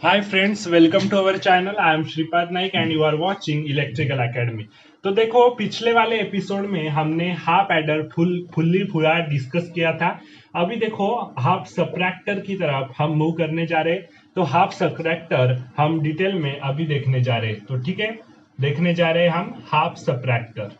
Hi friends, welcome to our channel. I am Shripad Naik and you are watching Electrical Academy. तो देखो पिछले वाले episode में हमने हाफ एडर फुल्ली पूरा डिस्कस किया था। अभी देखो हाफ सबट्रैक्टर की तरफ हम मूव करने जा रहे। तो हाफ सबट्रैक्टर हम डिटेल में अभी देखने जा रहे। तो ठीक है, देखने जा रहे हम हाफ सबट्रैक्टर।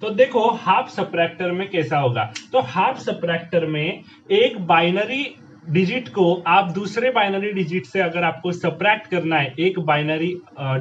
तो देखो हाफ सबट्रैक्टर में कैसा होगा। तो हाफ सबट्रैक्टर में एक बाइनरी डिजिट को आप दूसरे बाइनरी डिजिट से अगर आपको सबट्रैक्ट करना है, एक बाइनरी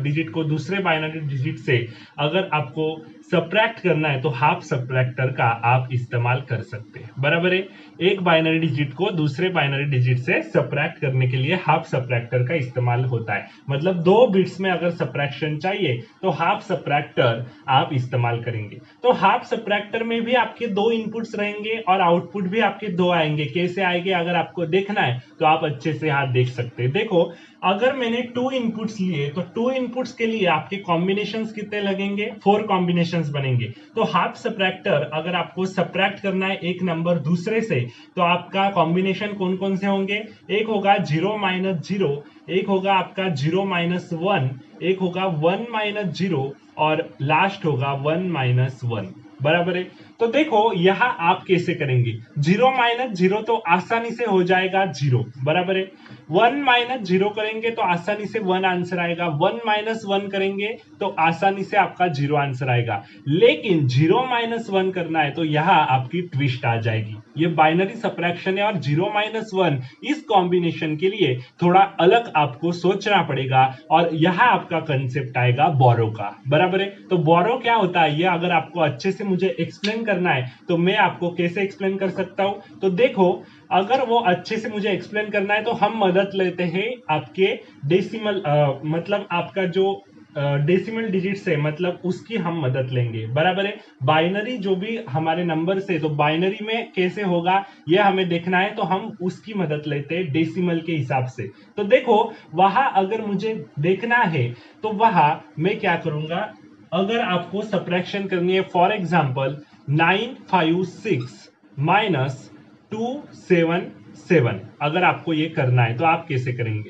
डिजिट को दूसरे बाइनरी डिजिट से अगर आपको सबट्रैक्ट करना है तो हाफ सबट्रैक्टर का आप इस्तेमाल कर सकते हैं। बराबर है, एक बाइनरी डिजिट को दूसरे बाइनरी डिजिट से सबट्रैक्ट करने के लिए हाफ सबट्रैक्टर का इस्तेमाल होता है। मतलब दो बिट्स में अगर सबट्रैक्शन चाहिए तो हाफ सबट्रैक्टर आप इस्तेमाल करेंगे। तो हाफ सबट्रैक्टर में भी आपके दो इनपुट्स रहेंगे और आउटपुट भी आपके दो आएंगे। कैसे आएंगे अगर आपको देखना है तो आप अच्छे से यहाँ देख सकते हैं। देखो अगर मैंने 2 इनपुट्स लिए तो 2 इनपुट्स के लिए आपके कॉम्बिनेशंस कितने लगेंगे, 4 कॉम्बिनेशंस बनेंगे। तो हाफ सबट्रैक्टर अगर आपको सबट्रैक्ट करना है एक नंबर दूसरे से तो आपका कॉम्बिनेशन कौन कौन से होंगे। एक होगा 0 माइनस 0, एक होगा आपका 0 माइनस 1, एक होगा 1 माइनस 0 और लास्ट होगा 1 माइनस 1। बराबर है। तो देखो यहां आप कैसे करेंगे। 0 माइनस 0 तो आसानी से हो जाएगा 0। बराबर है। 1 माइनस 0 करेंगे तो आसानी से 1 आंसर आएगा। 1 माइनस 1 करेंगे तो आसानी से आपका 0 आंसर आएगा। लेकिन 0 माइनस 1 करना है तो यहां आपकी ट्विस्ट आ जाएगी। ये बाइनरी सबट्रैक्शन है और 0 माइनस 1 इस कॉम्बिनेशन के लिए थोड़ा अलग आपको सोचना पड़ेगा और यहां आपका कंसेप्ट आएगा बोरो का। बराबर है। तो बोरो क्या होता है ये अगर आपको अच्छे से मुझे एक्सप्लेन करना है तो मैं आपको कैसे एक्सप्लेन कर सकता हूं। तो देखो अगर वो अच्छे से मुझे एक्सप्लेन करना है तो हम मदद लेते हैं आपके डेसिमल मतलब आपका जो डेसिमल डिजिट से, मतलब उसकी हम मदद लेंगे। बराबर है। बाइनरी जो भी हमारे नंबर से, तो बाइनरी में कैसे होगा ये हमें देखना है तो हम उसकी मदद लेते हैं डेसिमल के हिसाब से। तो देखो वहां अगर मुझे देखना है तो वहां मैं क्या करूंगा, अगर आपको सबट्रैक्शन करनी है फॉर एग्जांपल 956 माइनस 277 अगर आपको ये करना है तो आप कैसे करेंगे।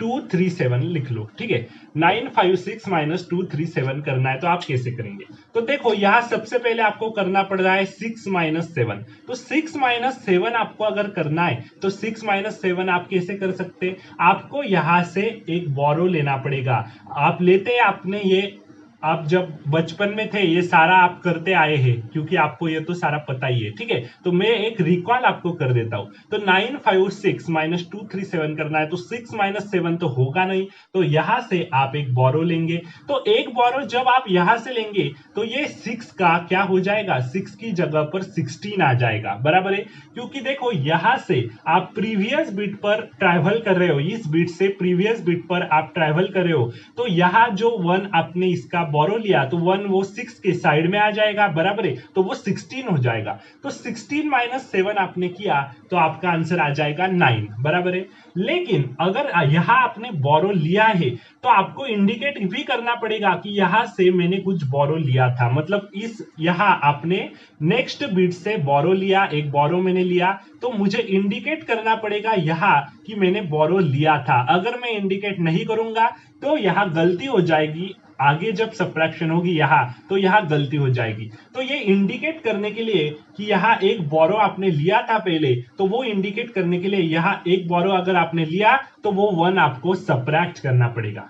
237 लिख लो, ठीक है। 956 माइनस 237 करना है तो आप कैसे करेंगे। तो देखो यहां सबसे पहले आपको करना पड़ रहा है 6 माइनस 7। तो 6 माइनस 7 आपको अगर करना है तो 6 माइनस 7 आप कैसे कर सकते हैं। आपको यहां से एक बोरो लेना पड़ेगा। आप लेते हैं, आपने ये आप जब बचपन में थे ये सारा आप करते आए हैं क्योंकि आपको ये तो सारा पता ही है, ठीक है। तो मैं एक रिकॉल आपको कर देता हूं। तो 956 माइनस 237 करना है तो 6 माइनस 7 तो होगा नहीं, तो यहां से आप एक बोरो लेंगे। तो एक बोरो जब आप यहां से लेंगे तो ये 6 का क्या हो जाएगा, 6 की जगह पर 16 आ जाएगा। बराबर है। क्योंकि देखो यहां से आप प्रीवियस बिट पर ट्रैवल कर रहे हो, इस बिट से प्रीवियस बिट पर आप ट्रैवल कर रहे हो। तो यहां जो 1 आपने इसका बोरो लिया तो 1 वो 6 के साइड में आ जाएगा। बराबर है। तो वो 16 हो जाएगा। तो 16 माइनस 7 आपने किया तो आपका आंसर आ जाएगा 9। बराबर है। लेकिन अगर यहां आपने बोरो लिया है तो आपको इंडिकेट भी करना पड़ेगा कि यहां से मैंने कुछ बोरो लिया था। मतलब इस यहां आपने नेक्स्ट बिट से बोरो लिया, एक बोरो मैंने लिया तो मुझे इंडिकेट करना पड़ेगा यहां कि मैंने बोरो लिया था। अगर मैं इंडिकेट नहीं करूंगा तो यहां गलती हो जाएगी। आगे जब सबट्रैक्शन होगी यहां तो यहां गलती हो जाएगी। तो ये इंडिकेट करने के लिए कि यहां एक बोरो आपने लिया था पहले, तो वो इंडिकेट करने के लिए यहां एक बोरो अगर आपने लिया तो वो 1 आपको सबट्रैक्ट करना पड़ेगा।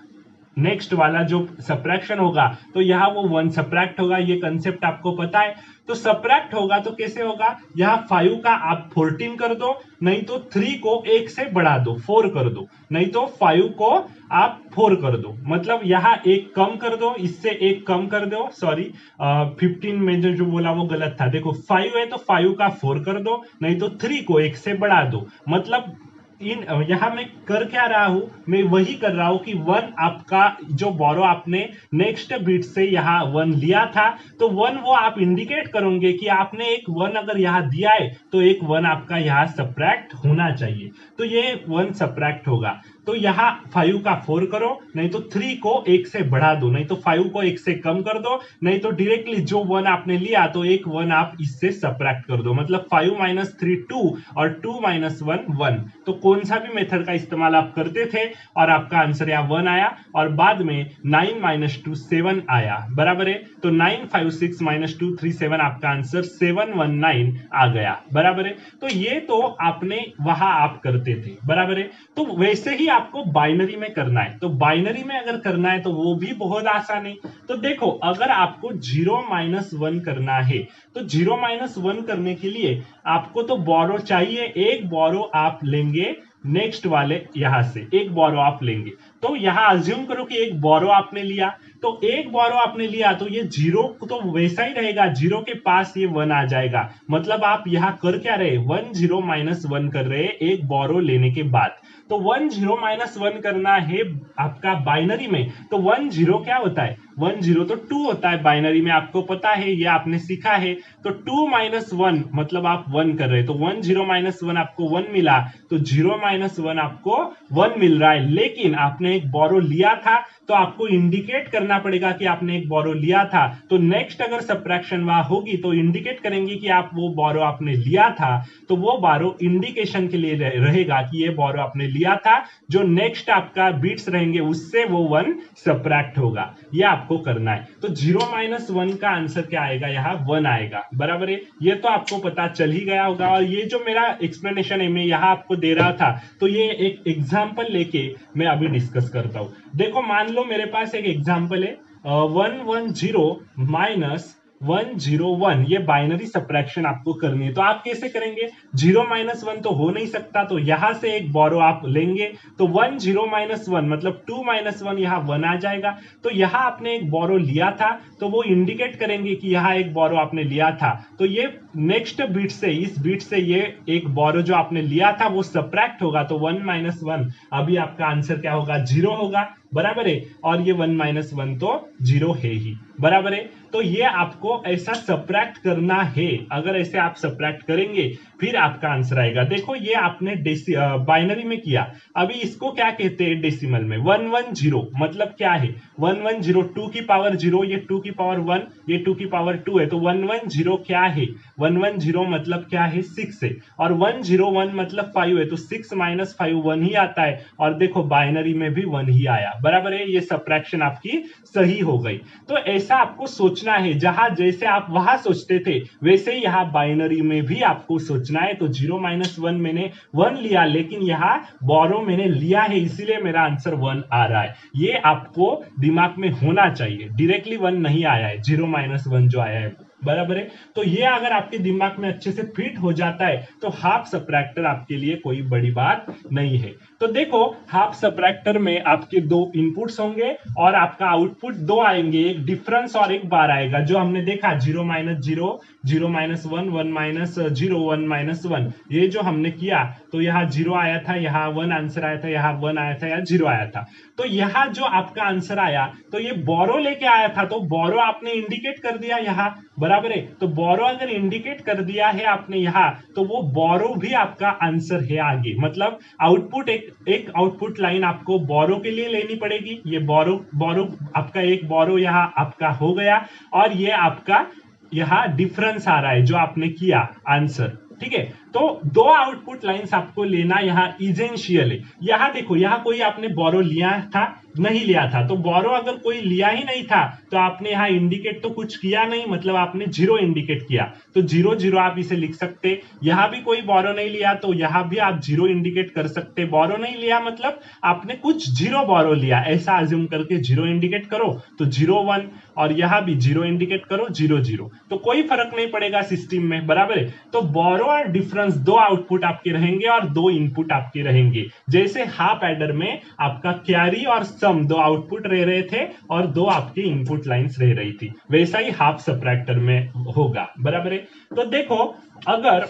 नेक्स्ट वाला जो सबट्रैक्शन होगा तो यहां वो 1 सबट्रैक्ट होगा। ये कंसेप्ट आपको पता है। तो सबट्रैक्ट होगा तो कैसे होगा, यहां 5 का आप 14 कर दो, नहीं तो 3 को 1 से बढ़ा दो 4 कर दो, नहीं तो 5 को आप 4 कर दो। मतलब यहां एक कम कर दो, इससे एक कम कर दो। सॉरी 15 में जो बोला वो गलत था। देखो 5 है तो 5 का 4 कर दो, नहीं तो 3 को 1 से बढ़ा दो। मतलब यहां मैं कर क्या रहा हूं, मैं वही कर रहा हूं कि 1 आपका जो बोरो आपने नेक्स्ट बिट से यहां 1 लिया था तो 1 वो आप इंडिकेट करोगे कि आपने एक 1 अगर यहां दिया है तो एक 1 आपका यहां सबट्रैक्ट होना चाहिए। तो ये 1 सबट्रैक्ट होगा। तो यहाँ 5 का 4 करो, नहीं तो 3 को 1 से बढ़ा दो, नहीं तो 5 को 1 से कम कर दो, नहीं तो डायरेक्टली जो 1 आपने लिया तो एक 1 आप इससे सब्ट्रैक्ट कर दो, मतलब 5 माइनस 3 2 और 2 माइनस 1 1। तो कौन सा भी मेथड का इस्तेमाल आप करते थे और आपका आंसर यहाँ 1 आया, और बाद में 9 माइनस 2 7 आया, बराबर है। तो 956 माइनस 237 आपका आंसर 719 आ गया, बराबर है। तो ये तो आपने वहां आप करते थे, बराबर है। तो वैसे ही आपको बाइनरी में करना है, तो बाइनरी में अगर करना है तो वो भी बहुत आसान है। तो देखो, अगर आपको 0 माइनस 1 करना है तो 0 माइनस 1 करने के लिए आपको तो बोरो चाहिए, एक बोरो आप लेंगे नेक्स्ट वाले यहां से एक बोरो आप लेंगे। तो यहां अज्यूम करो कि एक बोरो आपने लिया, तो एक बोरो आपने लिया तो ये 0 तो वैसा ही रहेगा, 0 के पास ये 1 आ जाएगा, मतलब आप यहां कर क्या रहे, 1 0 माइनस 1 कर रहे एक बोरो लेने के बाद। तो 1 0 माइनस 1 करना है आपका बाइनरी में, तो 1 0 क्या होता है, 1 0 तो 2 होता है बाइनरी में, आपको पता है, ये आपने सीखा है। तो 2 माइनस 1 मतलब आप 1 कर रहे हैं, तो 1 0 माइनस 1 आपको 1 मिला, तो 0 माइनस 1 आपको 1 मिल रहा है। लेकिन आपने एक बोरो लिया था तो आपको इंडिकेट करना पड़ेगा कि आपने एक बोरो लिया था, तो नेक्स्ट अगर सब्ट्रैक्शन वहां होगी तो इंडिकेट करेंगे कि आप वो बोरो आपने लिया था, तो वो बोरो इंडिकेशन के लिए रहेगा कि ये बोरो आपने लिया था, जो नेक्स्ट आपका बीट्स रहेंगे उससे वो 1 सब्ट्रैक्ट होगा, ये आपको करना है। तो 0 माइनस 1 का आंसर क्या आएगा, यहाँ 1 आएगा, बराबर है। ये तो आपको पता चल ही गया होगा, और ये जो मेरा एक्सप्लेनेशन है मैं यहाँ आपको दे रहा था, तो ये एक एग्जाम्पल लेके मैं अभी डिस्कस करता हूं। देखो, मान लो मेरे पास एक एग्जाम्पल है 110 माइनस 101, ये बाइनरी सब्ट्रैक्शन आपको करनी है। तो आप कैसे करेंगे, 0 माइनस 1 तो हो नहीं सकता, तो यहां से एक बोरो आप लेंगे, तो 1 0 माइनस 1 मतलब 2 माइनस 1, यहाँ 1 आ जाएगा। तो यहां आपने एक बोरो लिया था तो वो इंडिकेट करेंगे कि यहाँ एक बोरो आपने लिया था, तो ये नेक्स्ट बीट से, इस बीट से ये एक बोरो जो आपने लिया था वो सब्ट्रैक्ट होगा, तो 1 माइनस 1 अभी आपका आंसर क्या होगा, 0 होगा, बराबर है। और ये 1 माइनस 1 तो 0 है ही, बराबर है। तो ये आपको ऐसा सब्ट्रैक्ट करना है, अगर ऐसे आप सब्ट्रैक्ट करेंगे फिर आपका आंसर आएगा। देखो, ये आपने बाइनरी में किया, अभी इसको क्या कहते हैं डेसिमल में, 110 मतलब क्या है, 110 2 की पावर 0, ये 2 की पावर 1, ये 2 की पावर 2 है, तो 110 क्या है, 110 मतलब क्या है, 6 है, और 101 मतलब 5 है, तो 6 माइनस 5 1 ही आता है, और देखो बाइनरी में भी 1 ही आया, बराबर है। ये सब्ट्रैक्शन आपकी सही हो गई। तो ऐसा आपको सोचना है, जहां जैसे आप वहां सोचते थे वैसे ही यहाँ बाइनरी में भी आपको सोचना है। तो 0 माइनस 1 मैंने 1 लिया, लेकिन यहाँ बोरो मैंने लिया है, इसीलिए मेरा आंसर 1 आ रहा है। ये आपको दिमाग में होना चाहिए, डायरेक्टली 1 नहीं आया है, 0 माइनस 1 जो आया है, बराबर है। तो ये अगर आपके दिमाग में अच्छे से फिट हो जाता है तो हाफ सब्ट्रैक्टर आपके लिए कोई बड़ी बात नहीं है। तो देखो, हाफ सब्ट्रैक्टर में आपके 2 इनपुट्स होंगे और आपका आउटपुट 2 आएंगे, एक डिफरेंस और एक बार आएगा, जो हमने देखा 0 माइनस 0 0 माइनस 1 1 माइनस 0 1 माइनस 1, ये जो हमने किया तो यहाँ 0 आया था, यहाँ 1 आंसर आया था, यहाँ 1 आया था, यहाँ 0 आया था। तो यहाँ जो आपका आंसर आया तो ये बोरो लेके आया था, तो बोरो आपने इंडिकेट कर दिया यहाँ, बराबर है। तो बोरो अगर इंडिकेट कर दिया है आपने यहाँ, तो वो बोरो भी आपका आंसर है आगे, मतलब आउटपुट एक आउटपुट लाइन आपको बोरो के लिए लेनी पड़ेगी। ये बोरो आपका एक बोरो यहाँ आपका हो गया, और ये आपका यहाँ डिफरेंस आ रहा है जो आपने किया आंसर, ठीक है। तो 2 आउटपुट लाइंस आपको लेना यहाँ इजेंशियल है। यहाँ देखो, यहाँ कोई आपने बोरो लिया था, नहीं लिया था, तो बोरो अगर कोई लिया ही नहीं था तो आपने यहाँ इंडिकेट तो कुछ किया नहीं, मतलब आपने 0 इंडिकेट किया, तो 0 0 आप इसे लिख सकते। यहाँ भी कोई बोरो नहीं लिया तो यहाँ भी आप 0 इंडिकेट कर सकते। बोरो नहीं लिया मतलब आपने कुछ 0 बोरो लिया, ऐसा अज्यूम करके 0 इंडिकेट करो, तो 0 1, और यहाँ भी 0 इंडिकेट करो, 0 0, तो कोई फर्क नहीं पड़ेगा सिस्टम में, बराबर है। तो बोरो और डिफरेंस 2 आउटपुट आपके रहेंगे और 2 इनपुट आपके रहेंगे। जैसे हाफ एडर में आपका कैरी और सम 2 आउटपुट रह रहे थे और 2 आपकी इनपुट लाइंस रह रही थी, वैसा ही हाफ सब्ट्रैक्टर में होगा, बराबर है। तो देखो, अगर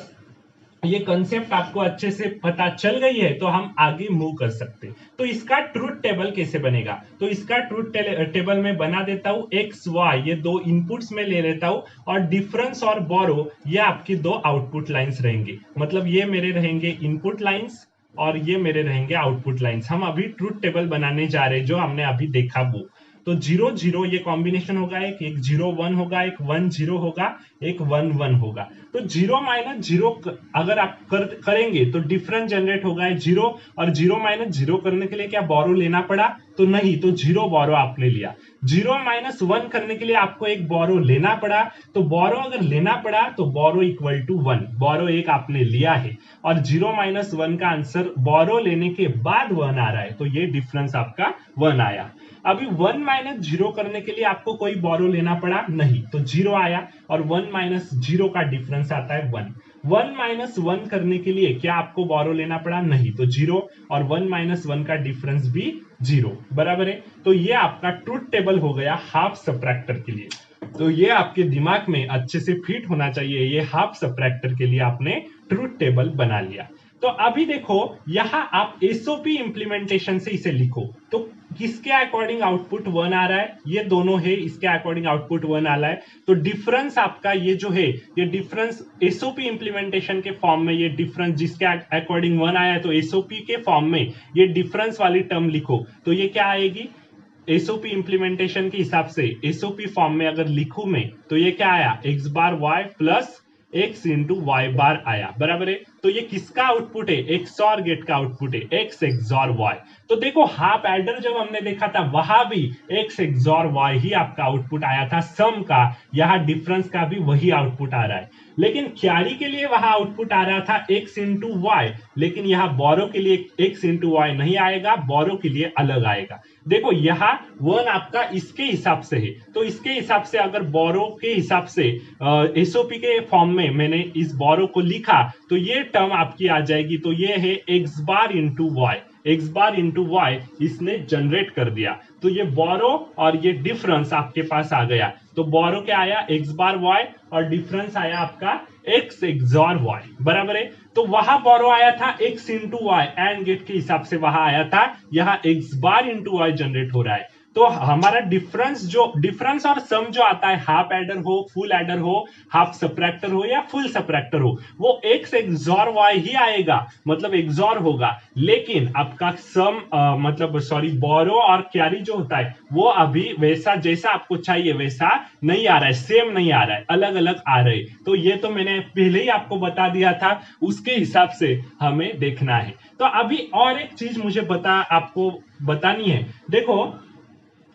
ये कंसेप्ट आपको अच्छे से पता चल गई है तो हम आगे मूव कर सकते हैं। तो इसका ट्रूथ टेबल कैसे बनेगा, तो इसका ट्रूथ टेबल में बना देता हूं, एक्स वाई ये 2 इनपुट्स में ले लेता हूं, और डिफरेंस और बोरो ये आपकी 2 आउटपुट लाइंस रहेंगे, मतलब ये मेरे रहेंगे इनपुट लाइंस, और ये मेरे रहेंगे आउटपुट लाइंस। हम अभी ट्रूथ टेबल बनाने जा रहे हैं जो हमने अभी देखा वो। तो 0 0 ये कॉम्बिनेशन होगा, एक 0 1 होगा, एक 1 0 होगा, एक 1 1 होगा। तो 0 माइनस 0 अगर आप करेंगे तो डिफरेंस जनरेट होगा 0, और 0 माइनस 0 करने के लिए क्या बोरो लेना पड़ा? तो नहीं, तो 0 बोरो आपने लिया। 0 माइनस 1 करने के लिए आपको एक बोरो लेना पड़ा, तो बोरो अगर लेना पड़ा तो बोरो इक्वल टू 1, बोरो एक आपने लिया है, और 0 माइनस 1 का आंसर बोरो लेने के बाद 1 आ रहा है, तो ये डिफरेंस आपका 1 आया। अभी 1 माइनस 0 करने के लिए आपको कोई बोरो लेना पड़ा नहीं, तो 0 आया, और 1 माइनस 0 का डिफरेंस आता है 1। 1 माइनस 1 करने के लिए क्या आपको बोरो लेना पड़ा? नहीं, तो 0, और 1 माइनस 1 का डिफरेंस भी 0, बराबर है। तो ये आपका ट्रूथ टेबल हो गया हाफ सबट्रैक्टर के लिए। तो ये आपके दिमाग में अच्छे से फिट होना चाहिए, ये हाफ सबट्रैक्टर के लिए आपने ट्रूथ टेबल बना लिया। तो अभी देखो यहां आप एसओपी इंप्लीमेंटेशन से इसे लिखो, तो किसके अकॉर्डिंग आउटपुट 1 आ रहा है? ये दोनों है, इसके अकॉर्डिंग आउटपुट 1 आ रहा है। तो डिफरेंस आपका ये जो है, ये डिफरेंस एसओपी इंप्लीमेंटेशन के फॉर्म में, ये डिफरेंस जिसके अकॉर्डिंग 1 आया है, तो एसओपी के फॉर्म में ये डिफरेंस वाली टर्म लिखो, तो ये क्या आएगी? एसओपी इंप्लीमेंटेशन के हिसाब से एसओपी फॉर्म में अगर लिखूं मैं, तो ये क्या आया? X bar Y plus X into Y bar आया, बराबर है। तो ये किसका आउटपुट है? एक्सऑर गेट का आउटपुट है, एक्स एक्सऑर वाई। तो देखो हाफ एडर जब हमने देखा था वहां भी एक्स एक्सऑर वाई ही आपका आउटपुट आया था सम का, यहाँ डिफरेंस का भी वही आउटपुट आ रहा है। लेकिन कैरी के लिए वहां आउटपुट आ रहा था एक्स इंटू वाई, लेकिन यहाँ बोरो के लिए एक्स इंटू वाई नहीं आएगा, बोरो के लिए अलग आएगा। देखो यहाँ 1 आपका इसके हिसाब से है, तो इसके हिसाब से अगर बोरो के हिसाब से एसओपी के फॉर्म में मैंने इस बोरो को लिखा, तो ये टर्म आपकी आ जाएगी। तो ये है x bar into Y, x bar into Y इसने जनरेट कर दिया। तो ये बोरो और ये डिफरेंस आपके पास आ गया। तो बोरो क्या आया? एक्स बार वाई, और डिफरेंस आया आपका एक्स एक्सॉर वाई, बराबर है। तो वहां बोरो आया था X into Y, and gate के हिसाब से वहां आया था, यहाँ X bar into Y generate हो रहा है। तो हमारा डिफरेंस और सम जो आता है, हाफ एडर हो, फुल एडर हो, हाफ सबट्रैक्टर हो या फुल सबट्रैक्टर हो, वो एक्स एक्सॉर वाई ही आएगा, मतलब एक्सॉर होगा। लेकिन आपका सम मतलब सॉरी बोरो और कैरी जो होता है वो अभी वैसा जैसा आपको चाहिए वैसा नहीं आ रहा है, सेम नहीं आ रहा है, अलग अलग आ रहे। तो ये तो मैंने पहले ही आपको बता दिया था, उसके हिसाब से हमें देखना है। तो अभी और एक चीज मुझे आपको बतानी है। देखो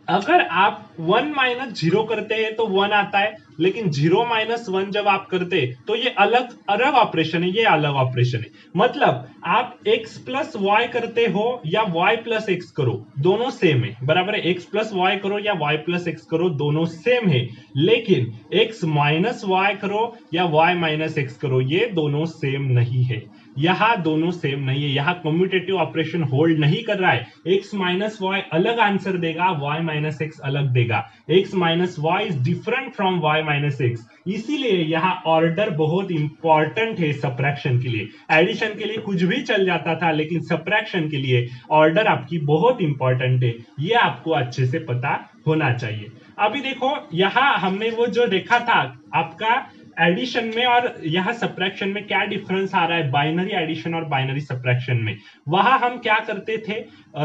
अगर आप 1 माइनस 0 करते हैं तो 1 आता है, लेकिन 0 माइनस 1 जब आप करते तो ये अलग अलग ऑपरेशन है, ये अलग ऑपरेशन है। मतलब आप x प्लस वाई करते हो या y प्लस एक्स करो, दोनों सेम है, बराबर है। x प्लस वाई करो या y प्लस एक्स करो, दोनों सेम है। लेकिन x माइनस वाई करो या y माइनस एक्स करो, ये दोनों सेम नहीं है। यहां दोनों सेम नहीं है, यहां कम्यूटेटिव ऑपरेशन होल्ड नहीं कर रहा है। x माइनस वाई अलग आंसर देगा, y माइनस एक्स अलग देगा। x minus Y is different from y minus X, इसीलिए यहाँ ऑर्डर बहुत इंपॉर्टेंट है सब्ट्रैक्शन के लिए। एडिशन के लिए कुछ भी चल जाता था, लेकिन सब्ट्रैक्शन के लिए ऑर्डर आपकी बहुत इंपॉर्टेंट है, ये आपको अच्छे से पता होना चाहिए। अभी देखो यहाँ हमने वो जो देखा था आपका एडिशन में और यहाँ सब्ट्रैक्शन में क्या डिफरेंस आ रहा है, बाइनरी एडिशन और बाइनरी सब्ट्रैक्शन में। वहां हम क्या करते थे,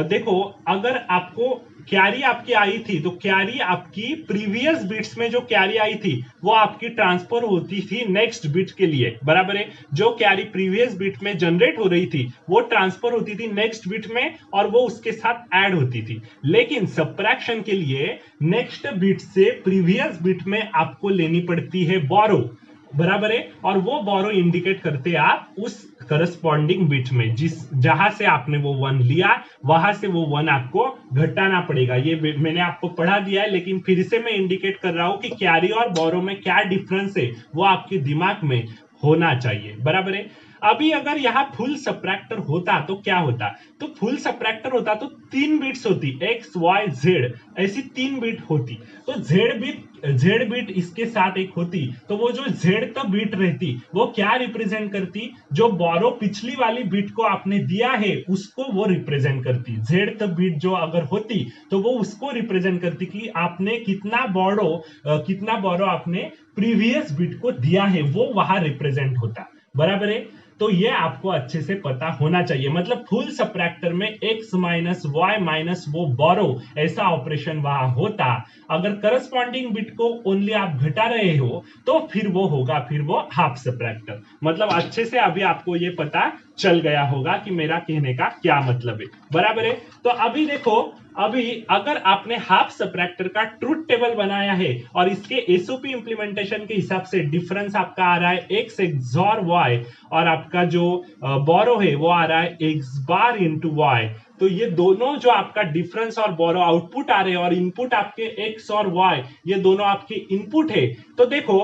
देखो अगर आपको कैरी आपकी आई थी, तो कैरी आपकी प्रीवियस बिट्स में जो कैरी आई थी वो आपकी ट्रांसफर होती थी नेक्स्ट बिट के लिए, बराबर है। जो कैरी प्रीवियस बिट में जनरेट हो रही थी वो ट्रांसफर होती थी नेक्स्ट बिट में, और वो उसके साथ ऐड होती थी। लेकिन सब्ट्रैक्शन के लिए नेक्स्ट बिट से प्रीवियस बिट में आपको लेनी पड़ती है बोरो, बराबर है। और वो बोरो इंडिकेट करते आप उस करस्पॉन्डिंग बिट में, जहां से आपने वो 1 लिया वहां से वो 1 आपको घटाना पड़ेगा। ये मैंने आपको पढ़ा दिया है, लेकिन फिर से मैं इंडिकेट कर रहा हूं कि कैरी और बोरो में क्या डिफरेंस है वो आपके दिमाग में होना चाहिए, बराबर है। अभी अगर यहाँ फुल सब्ट्रैक्टर होता तो क्या होता? तो फुल सब्ट्रैक्टर होता तो 3 बिट्स होती, एक्स वाई जेड, ऐसी 3 बिट होती। तो जेड बिट इसके साथ एक होती, तो वो जो जेड तब बिट रहती वो क्या रिप्रेजेंट करती? जो बोरो पिछली वाली बिट को आपने दिया है उसको वो रिप्रेजेंट करती। जेड तब बिट जो अगर होती तो वो उसको रिप्रेजेंट करती कि आपने कितना बोरो आपने प्रीवियस बिट को दिया है, वो वहां रिप्रेजेंट होता, बराबर है। तो तो ये आपको अच्छे से पता होना चाहिए। मतलब फुल सबट्रैक्टर में x माइनस वाई माइनस वो बोरो ऐसा ऑपरेशन वहां होता। अगर करस्पॉन्डिंग बिट को ओनली आप घटा रहे हो तो फिर वो होगा, फिर वो हाफ सबट्रैक्टर। मतलब अच्छे से अभी आपको ये पता चल गया होगा कि मेरा कहने का क्या मतलब है, बराबर है। तो अभी देखो, अभी अगर आपने हाफ सबट्रैक्टर का ट्रूथ टेबल बनाया है और इसके एसओपी इंप्लीमेंटेशन के हिसाब से डिफरेंस आपका आ रहा है x एक्सॉर y और आपका जो बोरो है वो आ रहा है x बार इंटू y, तो ये दोनों जो आपका डिफरेंस और बोरो आउटपुट आ रहे हैं और इनपुट आपके x और y ये दोनों आपके इनपुट है। तो देखो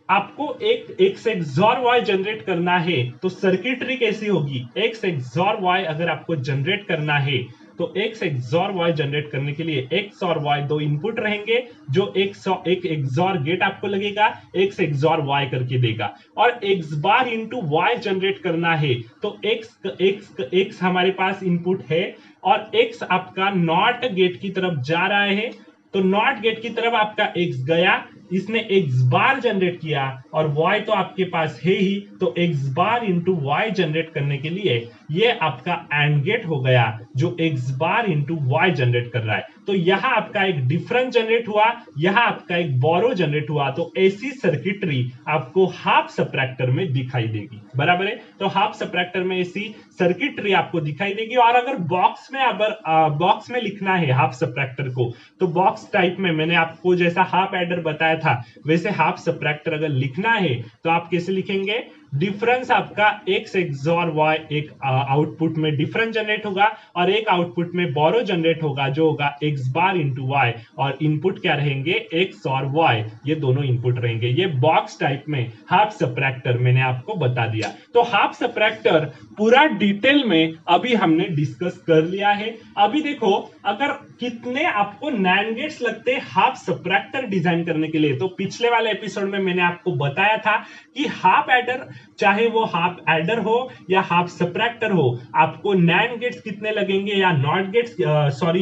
आपको एक x एक्सॉर y जनरेट करना है तो सर्किटरी कैसी होगी, x एक्सॉर y अगर आपको जनरेट करना है तो x एक्सॉर y जनरेट करने के लिए x और y दो इनपुट रहेंगे, जो एक एक्सॉर गेट आपको लगेगा x एक्सॉर y करके देगा, और x bar into y generate करना है तो x हमारे पास इनपुट है और x आपका नॉट गेट की तरफ जा रहा है, तो नॉट गेट की तरफ आपका x गया, इसने x बार जनरेट किया और y तो आपके पास है ही, तो x bar into y generate करने के लिए ये आपका एंड गेट हो गया जो x bar into y generate कर रहा है। तो यहां आपका एक डिफरेंस जनरेट हुआ, यहां आपका एक बोरो जनरेट हुआ, तो ऐसी सर्किटरी आपको हाफ सबट्रैक्टर में दिखाई देगी, बराबर है। तो हाफ सबट्रैक्टर में ऐसी सर्किटरी आपको दिखाई देगी। और अगर बॉक्स में लिखना है हाफ सबट्रैक्टर को, तो बॉक्स टाइप में मैंने आपको जैसा हाफ एडर बताया था वैसे हाफ सबट्रैक्टर अगर लिखना है तो आप कैसे लिखेंगे, डिफरेंस आपका x एक्सॉर y एक आउटपुट में डिफरेंस जनरेट होगा और एक आउटपुट में बोरो जनरेट होगा जो होगा x बार इंटू y, और इनपुट क्या रहेंगे x और y, ये दोनों इनपुट रहेंगे। ये बॉक्स टाइप में हाफ सबट्रैक्टर मैंने आपको बता दिया। तो हाफ सबट्रैक्टर पूरा डिटेल में अभी हमने डिस्कस कर लिया है। अभी देखो अगर कितने आपको नैंड गेट्स लगते हाफ सबट्रैक्टर डिजाइन करने के लिए, तो पिछले वाले एपिसोड में मैंने आपको बताया था कि हाफ एडर, चाहे वो हाफ एडर हो या हाफ सबट्रैक्टर हो, आपको नैंड गेट्स कितने लगेंगे या नॉट गेट्स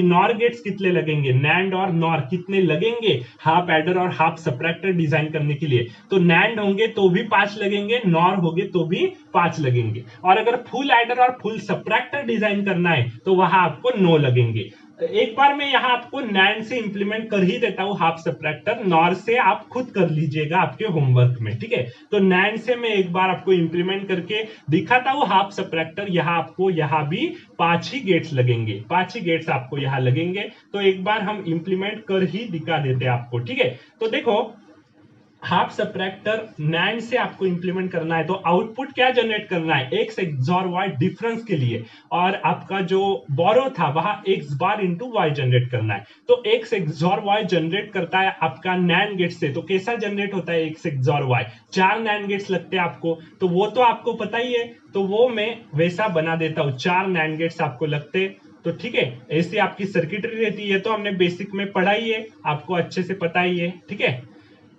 नॉर गेट्स कितने लगेंगे, नैंड और नॉर कितने लगेंगे हाफ एडर और हाफ सबट्रैक्टर डिजाइन करने के लिए। तो नैंड होंगे तो भी 5 लगेंगे, नॉर होंगे तो भी 5 लगेंगे, और अगर फुल एडर और फुल सबट्रैक्टर डिजाइन करना है तो वहां आपको 9 लगेंगे। एक बार मैं यहां आपको नैंड से इंप्लीमेंट कर ही देता हूं हाफ सबट्रैक्टर, नॉर से आप खुद कर लीजिएगा आपके होमवर्क में, ठीक है। तो नैंड से मैं एक बार आपको इंप्लीमेंट करके दिखाता हूं हाफ सबट्रैक्टर। यहां आपको यहां भी 5 ही गेट्स लगेंगे, 5 ही गेट्स आपको यहां लगेंगे। तो एक बार हम इंप्लीमेंट कर ही दिखा देते हैं आपको, ठीक है। तो देखो हाफ सबट्रैक्टर नैंड से आपको इंप्लीमेंट करना है तो आउटपुट क्या जनरेट करना है, x एक्सॉर y डिफरेंस के लिए, और आपका जो बोरो था वहां x bar into y generate करना है। तो x एक्सॉर y जनरेट करता है आपका नैंड गेट से, तो कैसा जनरेट होता है x XOR y, 4 NAND gates लगते हैं आपको, तो वो तो आपको पता ही है, तो वो मैं वैसा बना देता हूं, 4 नैंड गेट्स आपको लगते, तो ठीक है। ऐसी आपकी सर्किटरी रहती है, तो हमने बेसिक में पढ़ा ही है, आपको अच्छे से पता ही है, ठीक है।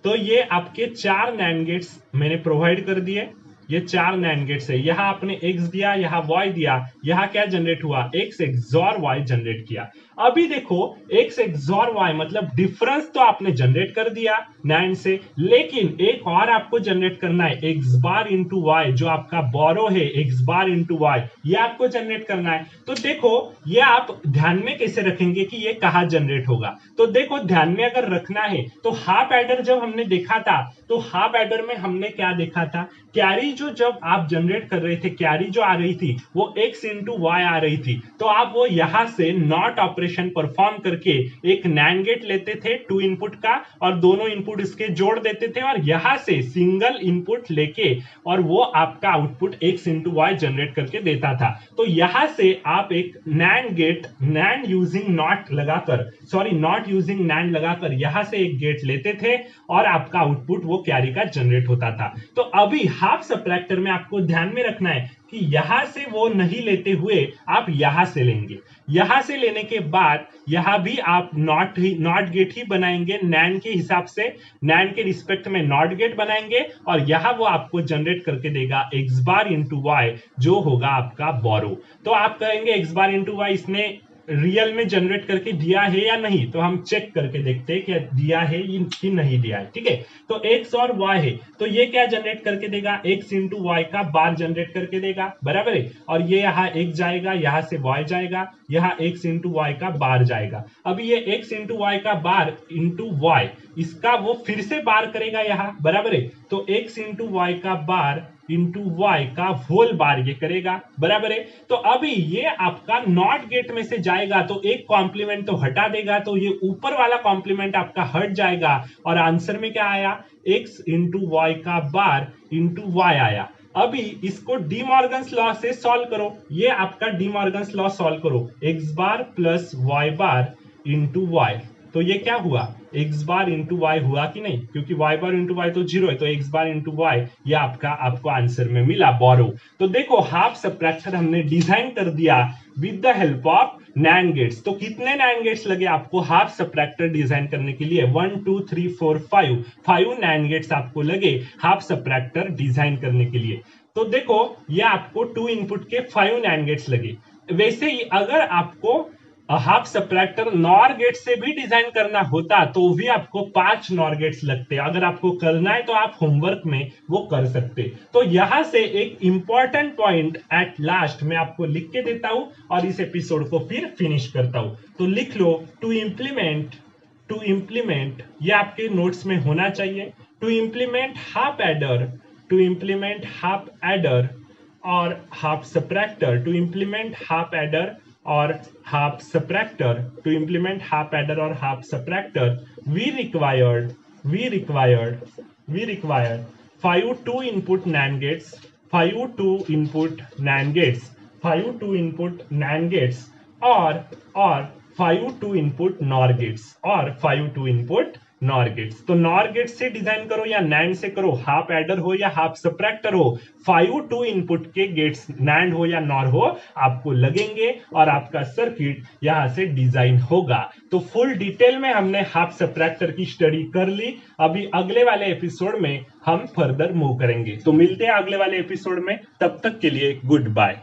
तो ये आपके 4 नैंड गेट्स मैंने प्रोवाइड कर दिए, ये 4 नैंड गेट्स है। यहां आपने x दिया, यहां y दिया, यहां क्या जनरेट हुआ, x एक्सॉर y जनरेट किया। अभी देखो x एक्सॉर y मतलब डिफरेंस तो आपने जनरेट कर दिया नैंड से, लेकिन एक और आपको जनरेट करना है x बार इंटू y, जो आपका बोरो है x बार इंटू y, ये आपको जनरेट करना है। तो देखो ये आप ध्यान में कैसे रखेंगे कि ये कहां जनरेट होगा, तो देखो ध्यान में अगर रखना है तो हाफ एडर जब हमने देखा था तो हाफ एडर में हमने क्या देखा था, कैरी जो जब आप जनरेट कर रहे थे, कैरी जो आ रही थी वो x इंटू वाई आ रही थी, तो आप वो यहां से नॉट ऑपरेशन परफॉर्म करके एक नैंड गेट लेते थे 2 इनपुट का और दोनों इनपुट इसके जोड़ देते थे और यहां से सिंगल इनपुट लेके और वो आपका output x into Y generate करके देता था। तो यहां से आप एक NAND gate, NAND using NOT लगाकर, नॉट यूजिंग नैंड लगाकर यहां से एक गेट लेते थे और आपका आउटपुट वो कैरी का जनरेट होता था। तो अभी हाफ सबट्रैक्टर में आपको ध्यान में रखना है कि यहां से वो नहीं लेते हुए आप यहां से लेंगे, यहां से लेने के बाद यहां भी आप नॉट गेट ही बनाएंगे नैंड के हिसाब से, नैंड के रिस्पेक्ट में नॉट गेट बनाएंगे और यहां वो आपको जनरेट करके देगा x बार इंटू वाई, जो होगा आपका बोरो। तो आप कहेंगे x बार इंटू वाई इसने रियल में जनरेट करके दिया है या नहीं, तो हम चेक करके देखते हैं कि दिया है कि नहीं दिया है। ठीक है, तो x और y है, तो ये क्या जनरेट करके देगा, x इंटू वाई का बार जनरेट करके देगा, बराबर है। और ये यहाँ x जाएगा, यहाँ से y जाएगा, यहाँ x इंटू वाई का बार जाएगा। अभी ये x इंटू वाई का बार इंटू वाई, इसका वो फिर से बार करेगा यहाँ, बराबर है। तो x इंटू वाई का बार इंटू वाई का होल बार ये करेगा, बराबर है। तो अभी ये आपका नॉट गेट में से जाएगा, तो एक कॉम्प्लीमेंट तो हटा देगा, तो ये ऊपर वाला कॉम्प्लीमेंट आपका हट जाएगा, और आंसर में क्या आया, x इंटू वाई का बार इंटू वाई आया। अभी इसको डी मॉर्गन्स लॉ से सॉल्व करो, ये आपका डी मॉर्गन्स लॉ सॉल्व करो, x बार प्लस वाई बार इंटू वाई, तो ये क्या हुआ, x बार इंटू वाई हुआ कि नहीं, क्योंकि y बार इंटू वाई तो 0 है, तो x बार इंटू वाई ये आपको आंसर में मिला बोरो। तो देखो हाफ सबट्रैक्टर हमने डिजाइन कर दिया with the help of NAND gates. तो कितने नैंड गेट्स लगे आपको हाफ सबट्रैक्टर डिजाइन करने के लिए, 1 2 3 4 5 नैंड गेट्स आपको लगे हाफ सबट्रैक्टर डिजाइन करने के लिए। तो देखो ये आपको 2 इनपुट के 5 नैंड गेट्स लगे। वैसे ही अगर आपको हाफ सबट्रैक्टर नॉर गेट से भी डिजाइन करना होता तो भी आपको 5 नॉर गेट्स लगते। अगर आपको करना है तो आप होमवर्क में वो कर सकते। तो यहां से एक इंपॉर्टेंट पॉइंट एट लास्ट मैं आपको लिख के देता हूं और इस एपिसोड को फिर फिनिश करता हूं। तो लिख लो, टू इम्प्लीमेंट ये आपके नोट्स में होना चाहिए, टू इम्प्लीमेंट हाफ एडर और half subtractor, to implement half adder or half subtractor, to implement half adder or half subtractor, we required 5 2 input NAND gates, 5 2 input NAND gates, 5 2 input NAND gates और 5 2 input NOR gates और 5 2 input nor gets. तो nor gets से design करो या NAND से करो, half adder हो या हाफ सबट्रैक्टर हो, 5 2 इनपुट के गेट्स नैंड हो या नॉर हो आपको लगेंगे और आपका सर्किट यहां से डिजाइन होगा। तो फुल डिटेल में हमने हाफ सबट्रैक्टर की स्टडी कर ली। अभी अगले वाले एपिसोड में हम फर्दर मूव करेंगे। तो मिलते हैं अगले वाले एपिसोड में, तब तक के लिए गुड बाय।